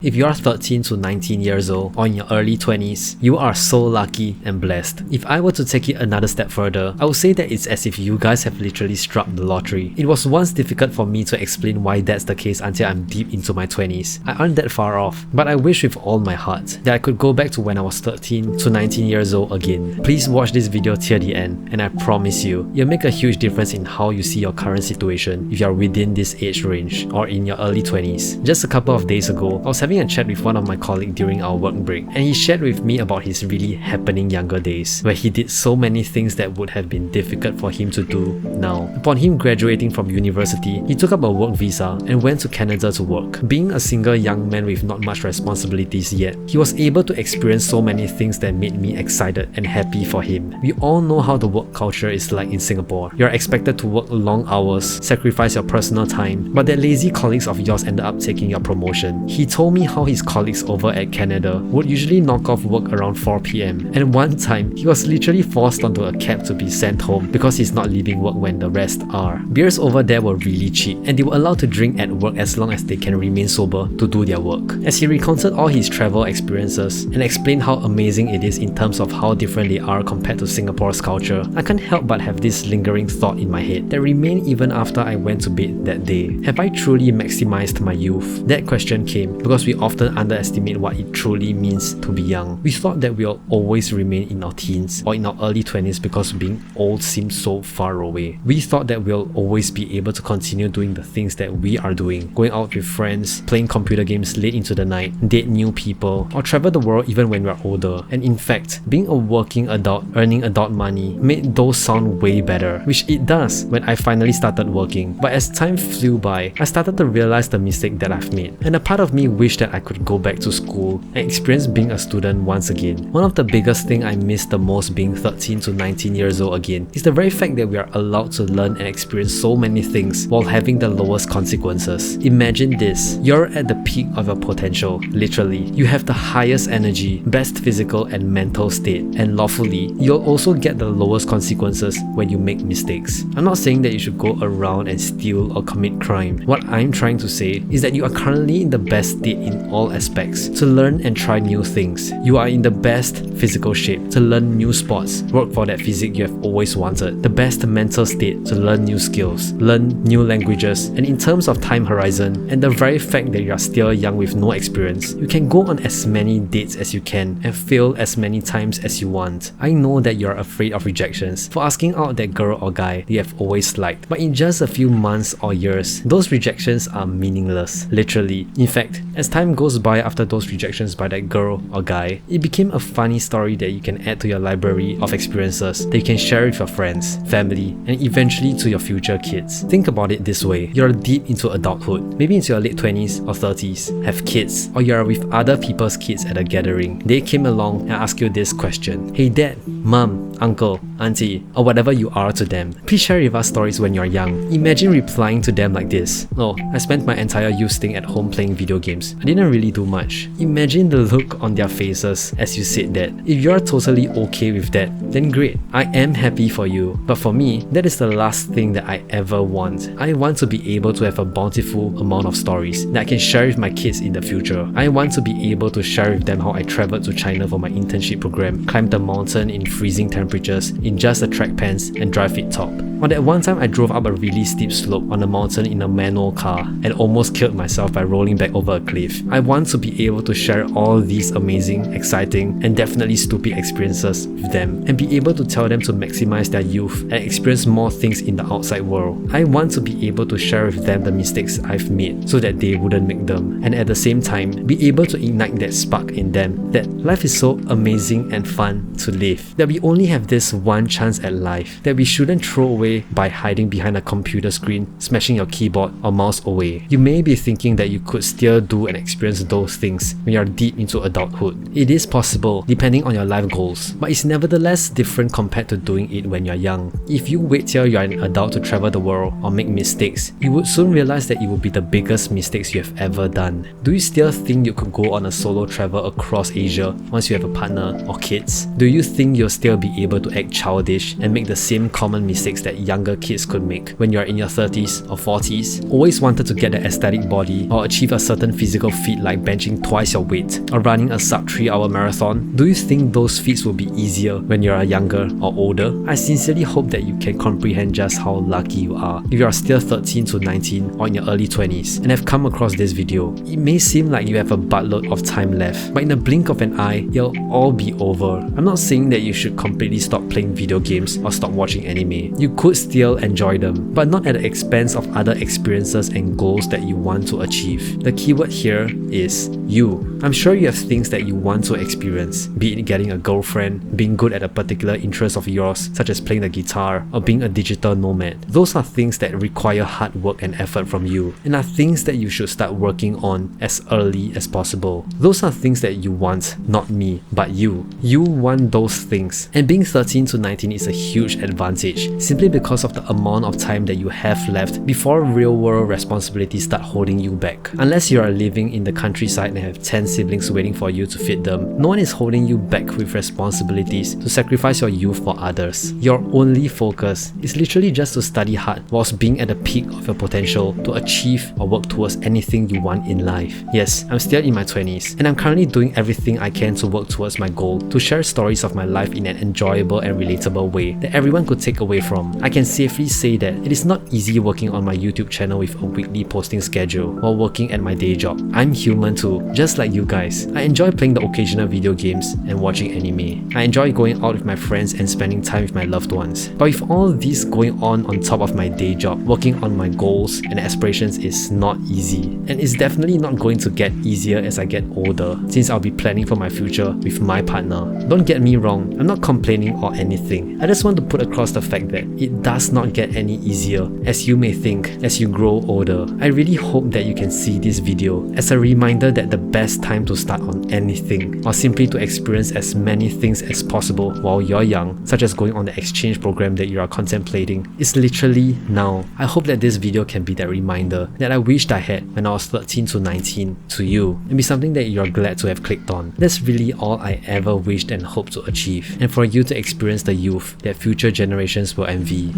If you are 13 to 19 years old or in your early 20s, you are so lucky and blessed. If I were to take it another step further, I would say that it's as if you guys have literally struck the lottery. It was once difficult for me to explain why that's the case until I'm deep into my 20s. I aren't that far off, but I wish with all my heart that I could go back to when I was 13 to 19 years old again. Please watch this video till the end, and I promise you, you'll make a huge difference in how you see your current situation if you're within this age range or in your early 20s. Just a couple of days ago, I was having a chat with one of my colleagues during our work break, and he shared with me about his really happening younger days, where he did so many things that would have been difficult for him to do now. Upon him graduating from university, he took up a work visa and went to Canada to work. Being a single young man with not much responsibilities yet, he was able to experience so many things that made me excited and happy for him. We all know how the work culture is like in Singapore. You're expected to work long hours, sacrifice your personal time, but that lazy colleagues of yours ended up taking your promotion. He told me how his colleagues over at Canada would usually knock off work around 4 PM, and one time he was literally forced onto a cab to be sent home because he's not leaving work when the rest are. Beers over there were really cheap, and they were allowed to drink at work as long as they can remain sober to do their work. As he recounted all his travel experiences and explained how amazing it is in terms of how different they are compared to Singapore's culture, I can't help but have this lingering thought in my head that remained even after I went to bed that day. Have I truly maximized my youth? That question came because we often underestimate what it truly means to be young. We thought that we'll always remain in our teens or in our early 20s because being old seems so far away. We thought that we'll always be able to continue doing the things that we are doing, going out with friends, playing computer games late into the night, date new people, or travel the world even when we're older. And in fact, being a working adult, earning adult money made those sound way better, which it does when I finally started working. But as time flew by, I started to realize the mistake that I've made, and a part of me wished that I could go back to school and experience being a student once again. One of the biggest things I miss the most being 13 to 19 years old again is the very fact that we are allowed to learn and experience so many things while having the lowest consequences. Imagine this, you're at the peak of your potential, literally. You have the highest energy, best physical and mental state, and lawfully, you'll also get the lowest consequences when you make mistakes. I'm not saying that you should go around and steal or commit crime. What I'm trying to say is that you are currently in the best state in all aspects to learn and try new things. You are in the best physical shape to learn new sports, work for that physique you have always wanted, the best mental state to learn new skills, learn new languages, and in terms of time horizon and the very fact that you are still young with no experience, you can go on as many dates as you can and fail as many times as you want. I know that you're afraid of rejections for asking out that girl or guy you have always liked, but in just a few months or years, those rejections are meaningless, literally. In fact, as time goes by after those rejections by that girl or guy, it became a funny story that you can add to your library of experiences that you can share with your friends, family, and eventually to your future kids. Think about it this way, you're deep into adulthood, maybe into your late 20s or 30s, have kids, or you're with other people's kids at a gathering. They came along and asked you this question: hey dad, mom, uncle, auntie, or whatever you are to them, please share with us stories when you're young. Imagine replying to them like this: oh, I spent my entire youth staying at home playing video games. I didn't really do much. Imagine the look on their faces as you said that. If you're totally okay with that, then great. I am happy for you. But for me, that is the last thing that I ever want. I want to be able to have a bountiful amount of stories that I can share with my kids in the future. I want to be able to share with them how I traveled to China for my internship program, climbed the mountain in freezing temperatures in just a track pants and dry fit top. Or that one time I drove up a really steep slope on a mountain in a manual car and almost killed myself by rolling back over a cliff. I want to be able to share all these amazing, exciting, and definitely stupid experiences with them and be able to tell them to maximize their youth and experience more things in the outside world. I want to be able to share with them the mistakes I've made so that they wouldn't make them, and at the same time be able to ignite that spark in them that life is so amazing and fun to live, that we only have this one chance at life, that we shouldn't throw away by hiding behind a computer screen, smashing your keyboard or mouse away. You may be thinking that you could still do and experience those things when you're deep into adulthood. It is possible depending on your life goals, but it's nevertheless different compared to doing it when you're young. If you wait till you're an adult to travel the world or make mistakes, you would soon realize that it will be the biggest mistakes you have ever done. Do you still think you could go on a solo travel across Asia once you have a partner or kids? Do you think you'll still be able to act childish and make the same common mistakes that that younger kids could make when you're in your 30s or 40s? Always wanted to get the aesthetic body or achieve a certain physical feat like benching twice your weight or running a sub 3-hour marathon? Do you think those feats will be easier when you're younger or older? I sincerely hope that you can comprehend just how lucky you are if you are still 13 to 19 or in your early 20s and have come across this video. It may seem like you have a buttload of time left, but in a blink of an eye, it'll all be over. I'm not saying that you should completely stop playing video games or stop watching anime. You could still enjoy them, but not at the expense of other experiences and goals that you want to achieve. The keyword here is you. I'm sure you have things that you want to experience, be it getting a girlfriend, being good at a particular interest of yours, such as playing the guitar, or being a digital nomad. Those are things that require hard work and effort from you, and are things that you should start working on as early as possible. Those are things that you want, not me, but you. You want those things. And being 13 to 19 is a huge advantage, simply because of the amount of time that you have left before real world responsibilities start holding you back. Unless you are living in the countryside and have 10 siblings waiting for you to feed them, no one is holding you back with responsibilities to sacrifice your youth for others. Your only focus is literally just to study hard whilst being at the peak of your potential to achieve or work towards anything you want in life. Yes, I'm still in my 20s and I'm currently doing everything I can to work towards my goal to share stories of my life in an enjoyable and relatable way that everyone could take away from. I can safely say that it is not easy working on my YouTube channel with a weekly posting schedule while working at my day job. I'm human too, just like you guys. I enjoy playing the occasional video games and watching anime. I enjoy going out with my friends and spending time with my loved ones. But with all this going on top of my day job, working on my goals and aspirations is not easy. And it's definitely not going to get easier as I get older, since I'll be planning for my future with my partner. Don't get me wrong, I'm not complaining or anything. I just want to put across the fact that it does not get any easier as you may think as you grow older. I really hope that you can see this video as a reminder that the best time to start on anything, or simply to experience as many things as possible while you're young, such as going on the exchange program that you are contemplating, is literally now. I hope that this video can be that reminder that I wished I had when I was 13 to 19 to you, and be something that you're glad to have clicked on. That's really all I ever wished and hoped to achieve, and for you to experience the youth that future generations will envy.